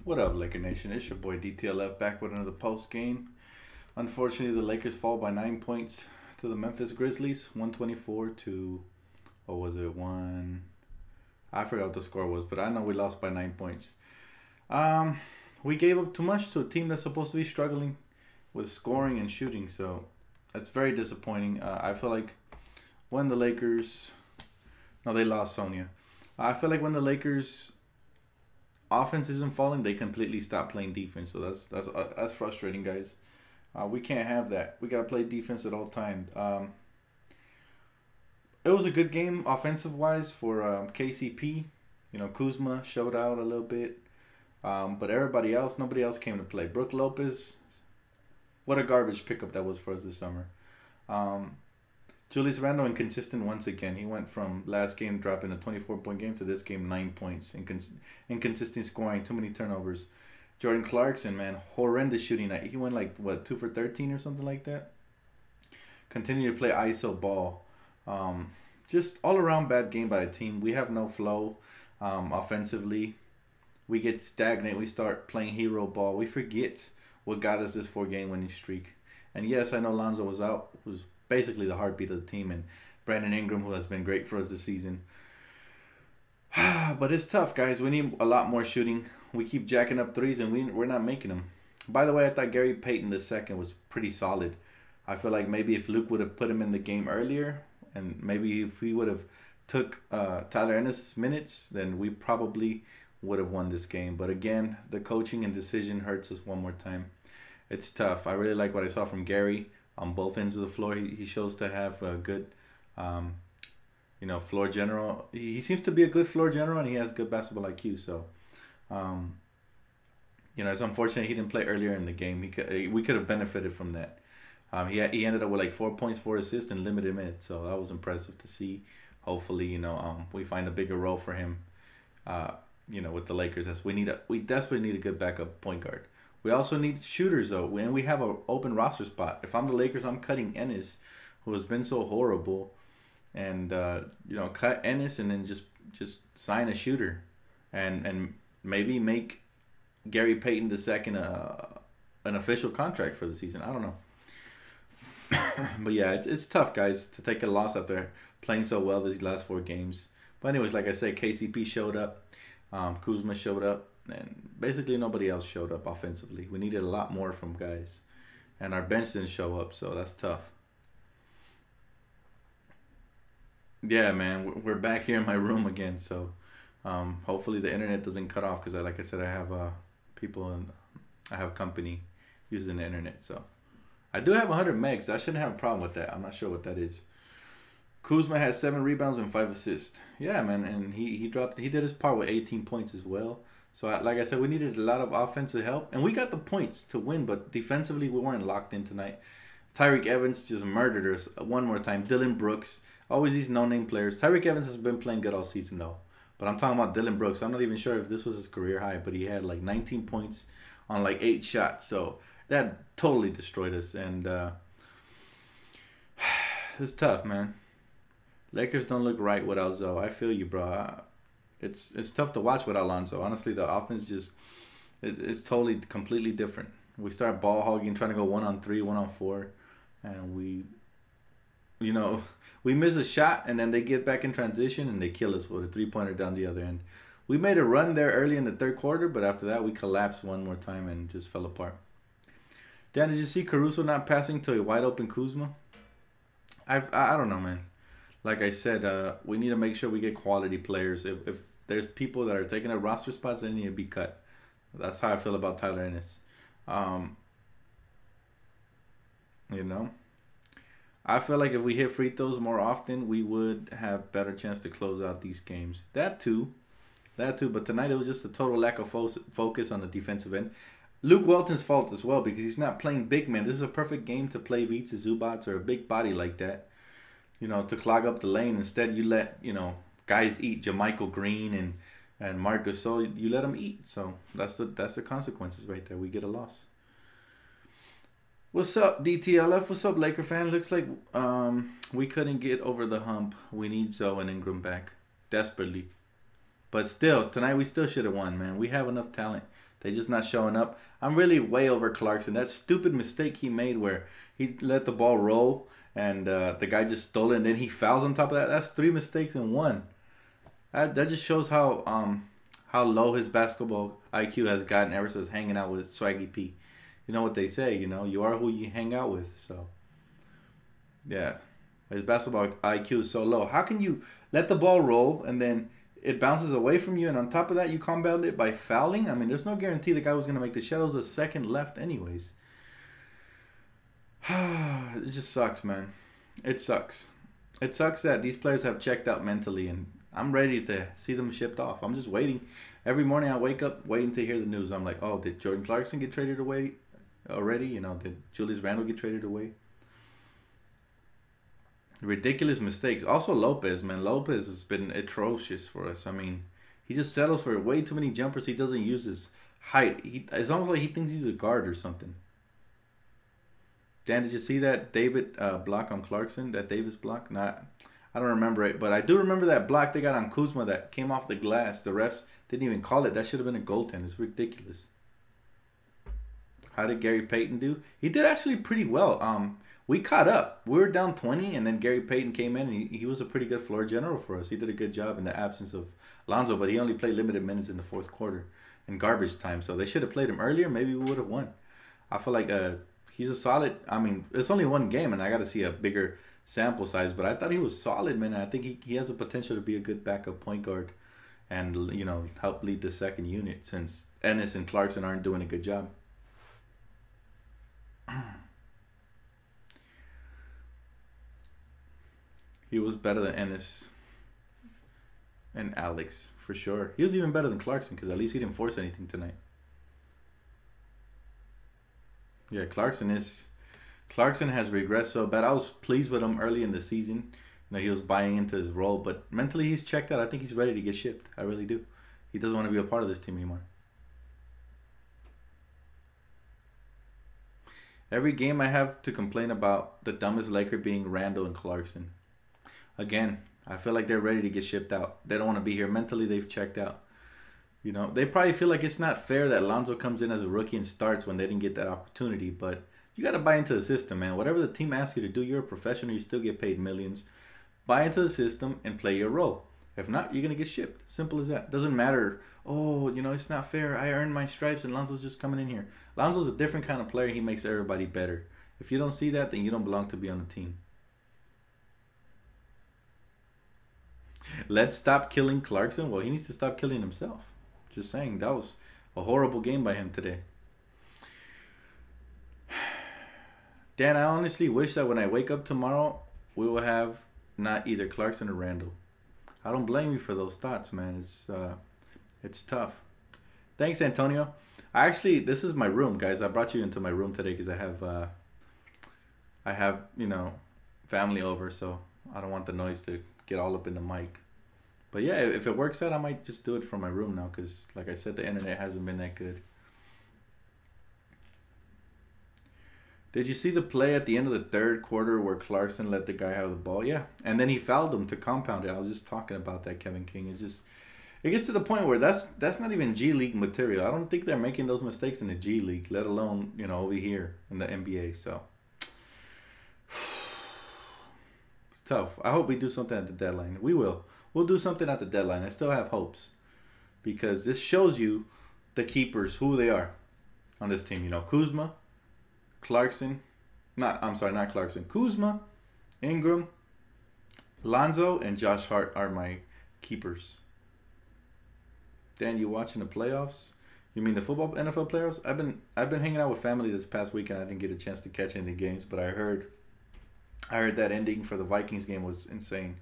What up, Laker Nation? It's your boy DTLF back with another post game. Unfortunately, the Lakers fall by 9 points to the Memphis Grizzlies, 124 to what was it? I forgot what the score was, but I know we lost by 9 points. Um, we gave up too much to a team that's supposed to be struggling with scoring and shooting, so that's very disappointing. I feel like when the Lakers, no, they lost Sonya. I feel like when the Lakers offense isn't falling, they completely stop playing defense. So that's frustrating, guys. We can't have that. We gotta play defense at all times. It was a good game offensive wise for KCP. You know, Kuzma showed out a little bit, but everybody else, nobody else came to play. Brook Lopez, what a garbage pickup that was for us this summer. Um, Julius Randle inconsistent once again. He went from last game dropping a 24-point game to this game 9 points. Inconsistent scoring, too many turnovers. Jordan Clarkson, man, horrendous shooting night. He went like, what, 2 for 13 or something like that? Continue to play ISO ball. Just all around bad game by the team. We have no flow offensively. We get stagnant. We start playing hero ball. We forget what got us this 4-game winning streak. And yes, I know Lonzo was out, who's basically the heartbeat of the team, and Brandon Ingram, who has been great for us this season. But it's tough, guys. We need a lot more shooting. We keep jacking up threes, and we're not making them. By the way, I thought Gary Payton II was pretty solid. I feel like maybe if Luke would have put him in the game earlier, and maybe if we would have took Tyler Ennis' minutes, then we probably would have won this game. But again, the coaching and decision hurts us one more time. It's tough. I really like what I saw from Gary on both ends of the floor. He shows to have a good, floor general. He seems to be a good floor general, and he has good basketball IQ. So, it's unfortunate he didn't play earlier in the game. We could have benefited from that. He ended up with like 4 points, 4 assists, and limited minutes. So that was impressive to see. Hopefully, we find a bigger role for him. With the Lakers, as we desperately need a good backup point guard. We also need shooters, though, and we have an open roster spot. If I'm the Lakers, I'm cutting Ennis, who has been so horrible, and cut Ennis and then just sign a shooter, and maybe make Gary Payton II an official contract for the season. I don't know, but yeah, it's tough, guys, to take a loss after playing so well these last 4 games. But anyways, like I said, KCP showed up, Kuzma showed up. And basically nobody else showed up offensively. We needed a lot more from guys. And our bench didn't show up, so that's tough. Yeah, man, we're back here in my room again. So hopefully the internet doesn't cut off because, like I said, I have people and I have company using the internet. So I do have 100 megs. I shouldn't have a problem with that. I'm not sure what that is. Kuzma had 7 rebounds and 5 assists. Yeah, man, and he did his part with 18 points as well. So, like I said, we needed a lot of offensive help. And we got the points to win, but defensively, we weren't locked in tonight. Tyreek Evans just murdered us one more time. Dylan Brooks, always these no-name players. Tyreek Evans has been playing good all season, though. But I'm talking about Dylan Brooks. I'm not even sure if this was his career high, but he had like 19 points on like 8 shots. So, that totally destroyed us. And it's tough, man. Lakers don't look right without Zoe. I feel you, bro. It's tough to watch without Lonzo. Honestly, the offense it's totally completely different. We start ball hogging, trying to go 1-on-3, 1-on-4, and we miss a shot, and then they get back in transition and they kill us with a 3-pointer down the other end. We made a run there early in the third quarter, but after that we collapsed one more time and just fell apart. Dan, did you see Caruso not passing to a wide open Kuzma? I don't know, man. Like I said, we need to make sure we get quality players. If there's people that are taking up roster spots, they need to be cut. That's how I feel about Tyler Ennis. I feel like if we hit free throws more often, we would have better chance to close out these games. That too. But tonight it was just a total lack of focus on the defensive end. Luke Walton's fault as well because he's not playing big man. This is a perfect game to play Vita Zubats or a big body like that. To clog up the lane. Instead, you let, guys eat. JaMychal Green and Marcus, so you let them eat. So that's the consequences right there. We get a loss. What's up, DTLF? What's up, Laker fan? Looks like we couldn't get over the hump. We need Zoe and Ingram back. Desperately. But still, tonight we still should have won, man. We have enough talent. They just not showing up. I'm really way over Clarkson. That stupid mistake he made where he let the ball roll and the guy just stole it and then he fouls on top of that. That's 3 mistakes in one. That just shows how low his basketball IQ has gotten ever since hanging out with Swaggy P. You know what they say, you are who you hang out with. So, yeah. His basketball IQ is so low. How can you let the ball roll and then it bounces away from you, and on top of that, you compound it by fouling? I mean, there's no guarantee the guy was going to make the shadows a second left anyways. It just sucks, man. It sucks. It sucks that these players have checked out mentally, and I'm ready to see them shipped off. I'm just waiting. Every morning I wake up waiting to hear the news. I'm like, oh, did Jordan Clarkson get traded away already? Did Julius Randle get traded away? Ridiculous mistakes. Also Lopez, man. Lopez has been atrocious for us. I mean, he just settles for way too many jumpers. He doesn't use his height. It's almost like he thinks he's a guard or something. Dan, did you see that David block on Clarkson? That Davis block? Not. I don't remember it, but I do remember that block they got on Kuzma that came off the glass. The refs didn't even call it. That should have been a goaltend. It's ridiculous. How did Gary Payton do? He did actually pretty well. We caught up. We were down 20, and then Gary Payton came in, and he was a pretty good floor general for us. He did a good job in the absence of Lonzo, but he only played limited minutes in the fourth quarter in garbage time. So they should have played him earlier. Maybe we would have won. I feel like he's a solid. I mean, it's only one game, and I got to see a bigger sample size. But I thought he was solid, man. I think he has the potential to be a good backup point guard and, help lead the second unit since Ennis and Clarkson aren't doing a good job. He was better than Ennis and Alex, for sure. He was even better than Clarkson because at least he didn't force anything tonight. Yeah, Clarkson has regressed so bad. I was pleased with him early in the season. He was buying into his role, but mentally he's checked out. I think he's ready to get shipped. I really do. He doesn't want to be a part of this team anymore. Every game I have to complain about the dumbest Laker being Randle and Clarkson. Again, I feel like they're ready to get shipped out. They don't want to be here. Mentally, they've checked out. They probably feel like it's not fair that Lonzo comes in as a rookie and starts when they didn't get that opportunity. But you got to buy into the system, man. Whatever the team asks you to do, you're a professional. You still get paid millions. Buy into the system and play your role. If not, you're going to get shipped. Simple as that. Doesn't matter. Oh, it's not fair. I earned my stripes and Lonzo's just coming in here. Lonzo's a different kind of player. He makes everybody better. If you don't see that, then you don't belong to be on the team. Let's stop killing Clarkson. Well, he needs to stop killing himself. Just saying. That was a horrible game by him today. Dan, I honestly wish that when I wake up tomorrow, we will have not either Clarkson or Randle. I don't blame you for those thoughts, man. It's tough. Thanks, Antonio. This is my room, guys. I brought you into my room today because I have family over, so I don't want the noise to get all up in the mic. But yeah, if it works out, I might just do it from my room now because, like I said, the internet hasn't been that good. Did you see the play at the end of the third quarter where Clarkson let the guy have the ball? Yeah, and then he fouled him to compound it. I was just talking about that, Kevin King. It gets to the point where that's not even G League material. I don't think they're making those mistakes in the G League, let alone over here in the NBA. So it's tough. I hope we do something at the deadline. We will. We'll do something at the deadline. I still have hopes because this shows you the keepers, who they are on this team. Kuzma, Clarkson, not Clarkson. Kuzma, Ingram, Lonzo, and Josh Hart are my keepers. Dan, you watching the playoffs? You mean the NFL playoffs? I've been hanging out with family this past weekend. I didn't get a chance to catch any of the games, but I heard that ending for the Vikings game was insane.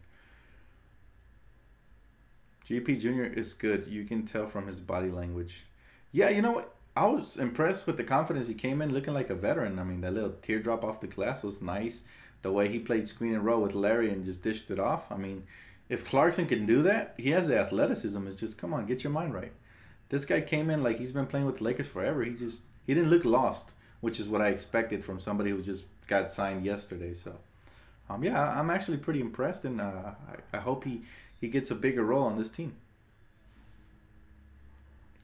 GP Jr. is good. You can tell from his body language. Yeah, you know what? I was impressed with the confidence he came in looking like a veteran. I mean, that little teardrop off the glass was nice. The way he played screen and roll with Larry and just dished it off. I mean, if Clarkson can do that, he has the athleticism. It's just, come on, get your mind right. This guy came in like he's been playing with the Lakers forever. He didn't look lost, which is what I expected from somebody who just got signed yesterday. So, yeah, I'm actually pretty impressed, and I hope he gets a bigger role on this team.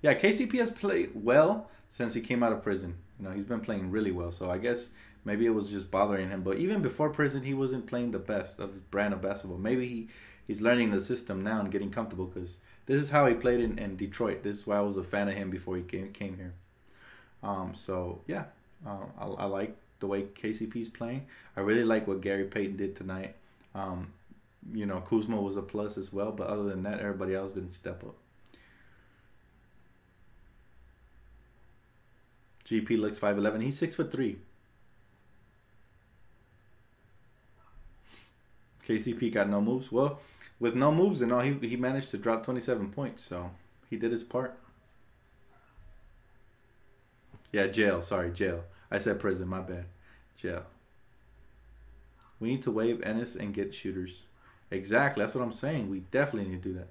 Yeah, KCP has played well since he came out of prison. You know, he's been playing really well. So I guess maybe it was just bothering him. But even before prison, he wasn't playing the best of his brand of basketball. Maybe he's learning the system now and getting comfortable because this is how he played in Detroit. This is why I was a fan of him before he came here. So yeah, I like the way KCP's playing. I really like what Gary Payton did tonight. You know, Kuzma was a plus as well, but other than that, everybody else didn't step up. GP looks 5'11". He's 6'3". KCP got no moves. Well, with no moves and all, he managed to drop 27 points, so he did his part. Yeah, jail. Sorry, jail. I said prison. My bad. Jail. We need to waive Ennis and get shooters. Exactly. That's what I'm saying. We definitely need to do that.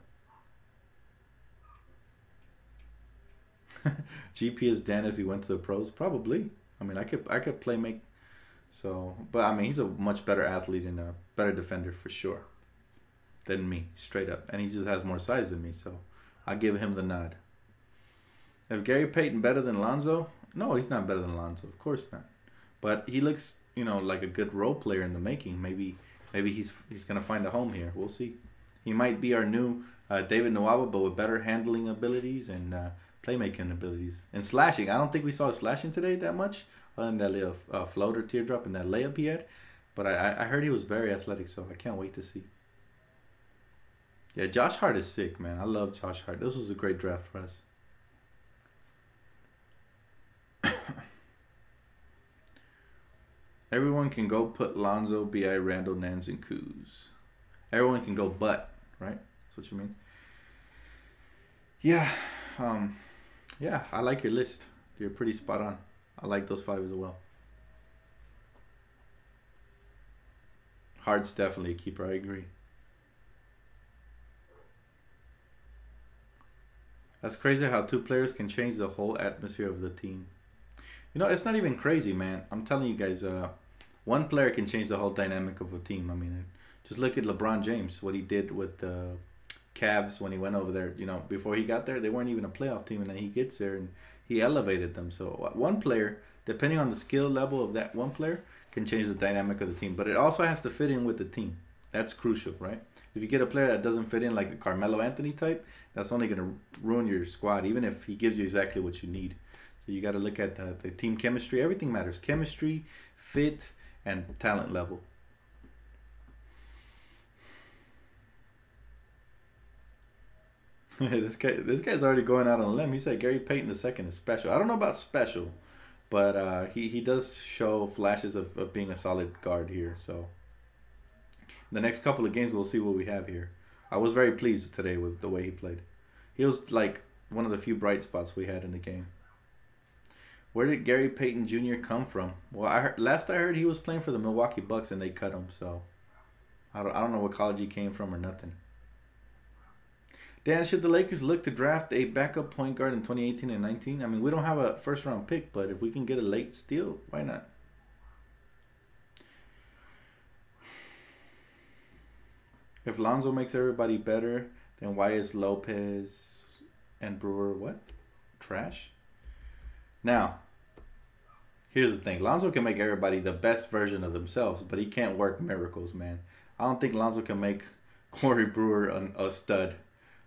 GP is Dan if he went to the pros. Probably. I mean, I could play make. So, but I mean, he's a much better athlete and a better defender for sure than me, straight up. And he just has more size than me, so I give him the nod. If Gary Payton better than Lonzo? No, he's not better than Lonzo. Of course not. But he looks, you know, like a good role player in the making. Maybe he's gonna find a home here. We'll see. He might be our new David Nwaba, but with better handling abilities and playmaking abilities and slashing. I don't think we saw slashing today that much, other than that little floater teardrop and that layup he had. But I heard he was very athletic, so I can't wait to see. Yeah, Josh Hart is sick, man. I love Josh Hart. This was a great draft for us. Everyone can go put Lonzo, B.I., Randall, Nance, and Kuz. Everyone can go but, right? That's what you mean? Yeah. Yeah, I like your list. You're pretty spot on. I like those 5 as well. Hart's definitely a keeper. I agree. That's crazy how 2 players can change the whole atmosphere of the team. You know, it's not even crazy, man. I'm telling you guys, 1 player can change the whole dynamic of a team. I mean, just look at LeBron James, what he did with the Cavs when he went over there. You know, before he got there, they weren't even a playoff team, and then he gets there and he elevated them. So 1 player, depending on the skill level of that 1 player, can change the dynamic of the team. But it also has to fit in with the team. That's crucial, right? If you get a player that doesn't fit in, like a Carmelo Anthony type, that's only going to ruin your squad, even if he gives you exactly what you need. So you got to look at the team chemistry. Everything matters. Chemistry, fit, and talent level. This guy's already going out on a limb. He said Gary Payton II is special. I don't know about special, but he does show flashes of being a solid guard here. So the next couple of games, we'll see what we have here. I was very pleased today with the way he played. He was like one of the few bright spots we had in the game. Where did Gary Payton Jr. come from? Well, last I heard he was playing for the Milwaukee Bucks and they cut him. So I don't know what college he came from or nothing. Dan, should the Lakers look to draft a backup point guard in 2018 and 19? I mean, we don't have a first-round pick, but if we can get a late steal, why not? If Lonzo makes everybody better, then why is Lopez and Brewer what? Trash? Now, here's the thing. Lonzo can make everybody the best version of themselves, but he can't work miracles, man. I don't think Lonzo can make Corey Brewer a stud.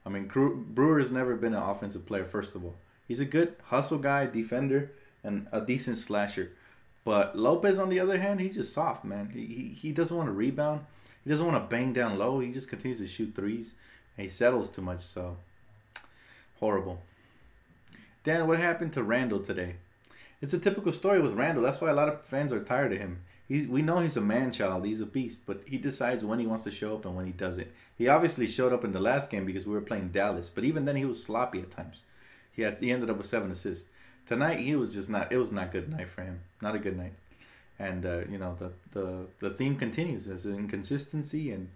I mean, Brewer has never been an offensive player, first of all. He's a good hustle guy, defender, and a decent slasher. But Lopez, on the other hand, he's just soft, man. He doesn't want to rebound. He doesn't want to bang down low. He just continues to shoot threes. And he settles too much, so horrible. Dan, what happened to Randall today? It's a typical story with Randall. That's why a lot of fans are tired of him. We know he's a man-child. He's a beast. But he decides when he wants to show up and when he doesn't. He obviously showed up in the last game because we were playing Dallas. But even then, he was sloppy at times. He ended up with 7 assists. Tonight, he was just not. It was not a good night for him. Not a good night. And, you know, the theme continues as inconsistency and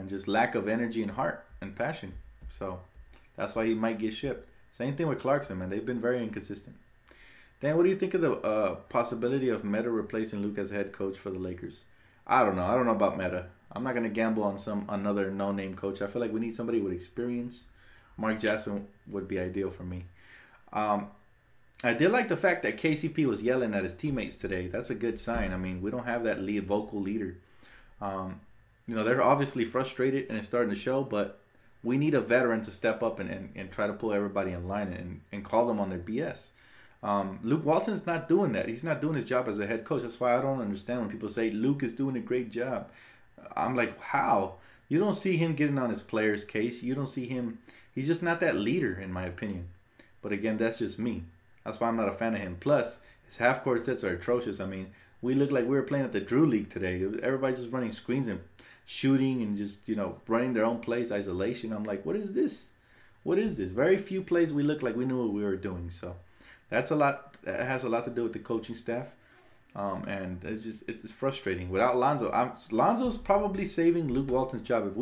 just lack of energy and heart and passion. So that's why he might get shipped. Same thing with Clarkson, man. They've been very inconsistent. Dan, what do you think of the possibility of Meta replacing Luke as head coach for the Lakers? I don't know. I don't know about Meta. I'm not going to gamble on another no-name coach. I feel like we need somebody with experience. Mark Jackson would be ideal for me. Um, I did like the fact that KCP was yelling at his teammates today. That's a good sign. I mean, we don't have that lead vocal leader. Um, they're obviously frustrated and it's starting to show, but we need a veteran to step up and try to pull everybody in line and call them on their BS. Luke Walton's not doing that. He's not doing his job as a head coach. That's why I don't understand when people say Luke is doing a great job. I'm like, how? You don't see him getting on his players' case. You don't see him. He's just not that leader, in my opinion. But again, that's just me. That's why I'm not a fan of him. Plus, his half-court sets are atrocious. I mean, we looked like we were playing at the Drew League today. Everybody just running screens and shooting and just, running their own plays, isolation. I'm like, what is this? What is this? Very few plays we looked like we knew what we were doing. So that's a lot. That has a lot to do with the coaching staff. And it's frustrating. Without Lonzo, Lonzo's probably saving Luke Walton's job.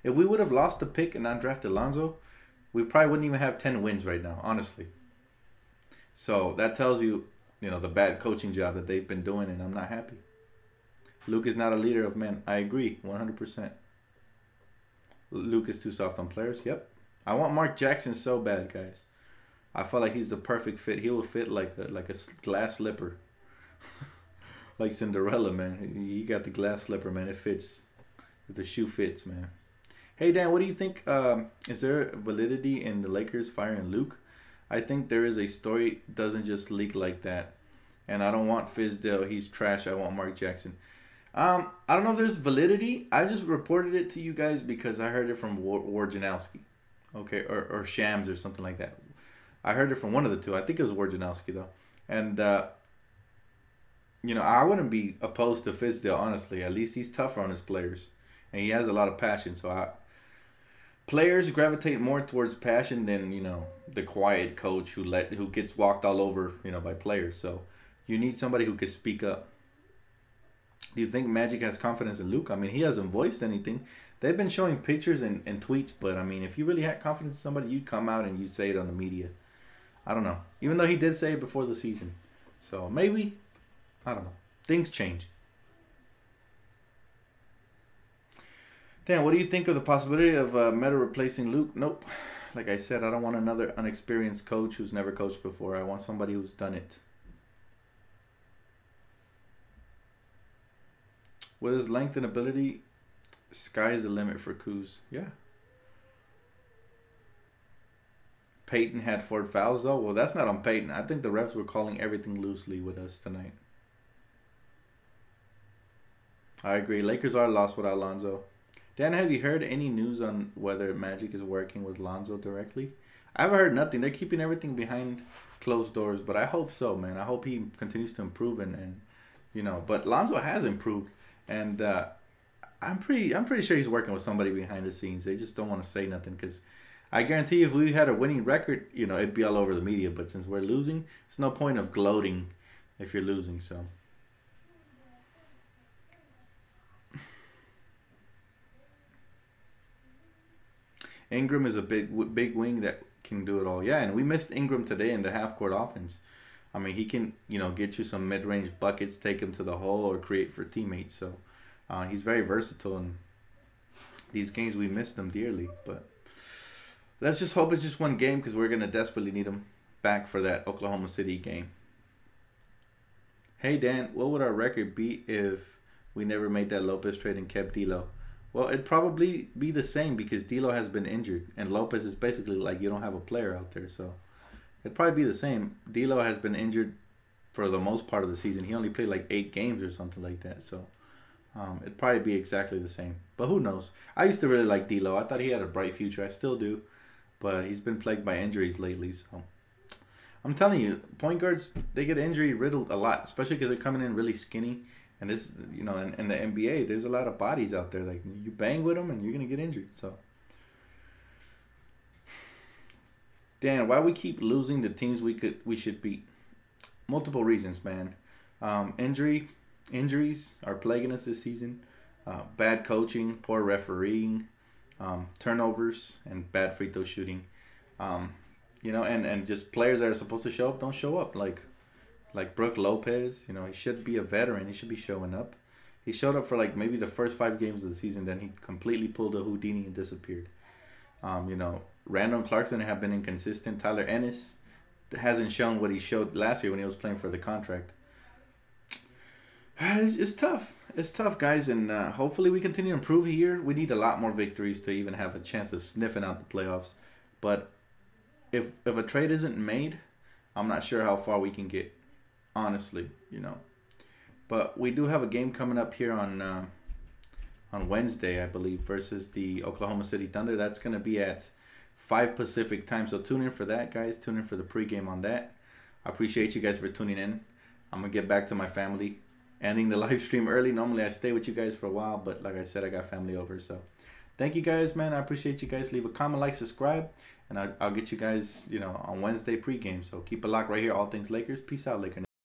If we would have lost the pick and not drafted Lonzo, we probably wouldn't even have 10 wins right now, honestly. So that tells you, the bad coaching job that they've been doing, and I'm not happy. Luke is not a leader of men. I agree, 100%. Luke is too soft on players. Yep. I want Mark Jackson so bad, guys. I feel like he's the perfect fit. He will fit like a glass slipper. Like Cinderella, man. He got the glass slipper, man. It fits. The shoe fits, man. Hey, Dan, what do you think? Is there validity in the Lakers firing Luke? I think there is. A story doesn't just leak like that. And I don't want Fizdale. He's trash. I want Mark Jackson. I don't know if there's validity. I just reported it to you guys because I heard it from Wojnarowski. Okay, or Shams or something like that. I heard it from one of the two. I think it was Wojnarowski, though. And, I wouldn't be opposed to Fizdale, honestly. At least he's tougher on his players. And he has a lot of passion. So players gravitate more towards passion than, the quiet coach who gets walked all over, by players. So you need somebody who can speak up. Do you think Magic has confidence in Luke? I mean, he hasn't voiced anything. They've been showing pictures and tweets, but I mean, if you really had confidence in somebody, you'd come out and you'd say it on the media. I don't know. Even though he did say it before the season. So maybe, I don't know. Things change. Dan, what do you think of the possibility of Meta replacing Luke? Nope. Like I said, I don't want another unexperienced coach who's never coached before. I want somebody who's done it. With his length and ability, sky's the limit for Kuz. Yeah. Peyton had 4 fouls, though. Well, that's not on Peyton. I think the refs were calling everything loosely with us tonight. I agree. Lakers are lost without Lonzo. Dan, have you heard any news on whether Magic is working with Lonzo directly? I haven't heard nothing. They're keeping everything behind closed doors, but I hope so, man. I hope he continues to improve and but Lonzo has improved, and I'm pretty sure he's working with somebody behind the scenes. They just don't want to say nothing because I guarantee if we had a winning record, it'd be all over the media. But since we're losing, there's no point of gloating if you're losing. So. Ingram is a big wing that can do it all. Yeah, and we missed Ingram today in the half-court offense. I mean, he can, get you some mid-range buckets, take him to the hole, or create for teammates. So he's very versatile. And these games, we missed him dearly. But let's just hope it's just one game because we're going to desperately need him back for that Oklahoma City game. Hey, Dan, what would our record be if we never made that Lopez trade and kept D'Lo? Well, it'd probably be the same because D'Lo has been injured. And Lopez is basically like you don't have a player out there. So it'd probably be the same. D'Lo has been injured for the most part of the season. He only played like 8 games or something like that. So it'd probably be exactly the same. But who knows? I used to really like D'Lo. I thought he had a bright future. I still do. But he's been plagued by injuries lately. So I'm telling you, point guards, they get injury riddled a lot. Especially because they're coming in really skinny. And this, in the NBA, there's a lot of bodies out there. Like, you bang with them and you're going to get injured. So, Dan, why we keep losing the teams we should beat? Multiple reasons, man. Injuries are plaguing us this season. Bad coaching, poor refereeing, turnovers, and bad free throw shooting. And just players that are supposed to show up don't show up. Like Brook Lopez, he should be a veteran. He should be showing up. He showed up for like maybe the first 5 games of the season. Then he completely pulled a Houdini and disappeared. Randall and Clarkson have been inconsistent. Tyler Ennis, hasn't shown what he showed last year when he was playing for the contract. It's tough. It's tough, guys, and hopefully we continue to improve here. We need a lot more victories to even have a chance of sniffing out the playoffs. But if a trade isn't made, I'm not sure how far we can get, honestly, you know. But we do have a game coming up here on Wednesday, I believe, versus the Oklahoma City Thunder. That's going to be at 5 Pacific time. So tune in for that, guys. Tune in for the pregame on that. I appreciate you guys for tuning in. I'm going to get back to my family. Ending the live stream early. Normally I stay with you guys for a while, but like I said, I got family over. So thank you guys, man. I appreciate you guys. Leave a comment, like, subscribe, and I'll get you guys, you know, on Wednesday pregame. So keep it locked right here. All Things Lakers. Peace out, Laker.